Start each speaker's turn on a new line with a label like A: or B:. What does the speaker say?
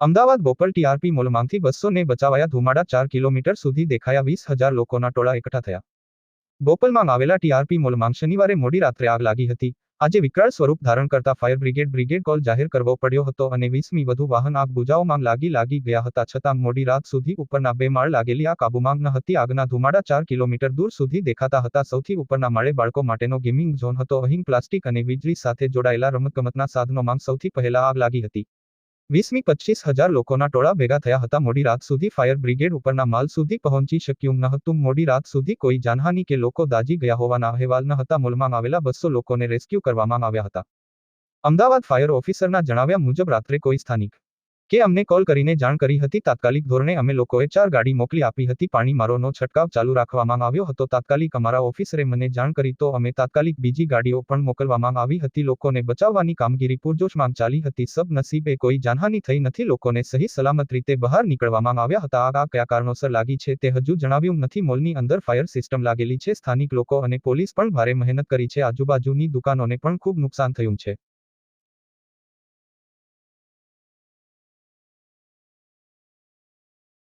A: Ahmedabad Bopal TRP મોલમાંથી 200 ને બચાવાયા ધુમાડા 4 kilometre સુધી દેખાયા 20,000 લોકોના ટોળા એકઠા થયા. બોપલમાં આવેલા ટીઆરપી મોલમાં શનિવારે મોડી રાત્રે આગ લાગી હતી. આજે વિકરાળ સ્વરૂપ ધારણ કરતા ફાયર બ્રિગેડ કોલ જાહેર કરવો પડ્યો હતો અને 20મી વધુ વાહન આગ બુઝાવવામાં લાગી ગયા હતા. છતાં મોડી રાત સુધી ઉપરના 2 માળ લાગેલી આ કાબૂમાં ન હતી. આગના ધુમાડા 4 કિલોમીટર દૂર સુધી દેખાતા હતા. સૌથી ઉપરના માળે બાળકો માટેનો ગેમિંગ ઝોન હતો. અહીં પ્લાસ્ટિક અને વીજળી સાથે જોડાયેલા રમતગમતના સાધનોમાં સૌથી પહેલા આગ લાગી હતી. 20મી 25,000 લોકોના ટોળા ભેગા થયા હતા. મોડી રાત સુધી ફાયર બ્રિગેડ ઉપરના માળ સુધી પહોંચી શક્યું ન હતું. મોડી રાત સુધી કોઈ જાનહાનિ કે લોકો દાઝી ગયા હોવાના અહેવાલ ન હતા. મોલમાં આવેલા 200 લોકોને રેસ્ક્યુ કરવામાં આવ્યા હતા. અમદાવાદ ફાયર ઓફિસરના જણાવ્યા મુજબ રાત્રે કોઈ સ્થાનિક કે અમને કોલ કરીને જાણ કરી હતી. તાત્કાલિક ધોરણે અમે લોકોએ 4 ગાડી મોકલી આપી હતી. પાણી મારોનો છંટકાવ ચાલુ રાખવામાં આવ્યો હતો. તાત્કાલિક અમારા ઓફિસરે મને જાણ કરી તો અમે તાત્કાલિક બીજી ગાડીઓ પણ મોકલવામાં આવી હતી. લોકોને બચાવવાની કામગીરી પૂરજોશમાં ચાલી હતી. સબનસીબે કોઈ જાનહાનિ થઈ નથી. લોકોને સહી સલામત રીતે બહાર નીકળવામાં આવ્યા હતા. આગ કયા કારણોસર લાગી છે તે હજુ જણાવ્યું નથી. મોલની અંદર ફાયર સિસ્ટમ લાગેલી છે. સ્થાનિક લોકો અને પોલીસ પણ ભારે મહેનત કરી છે. આજુબાજુની દુકાનોને પણ ખૂબ નુકસાન થયું છે.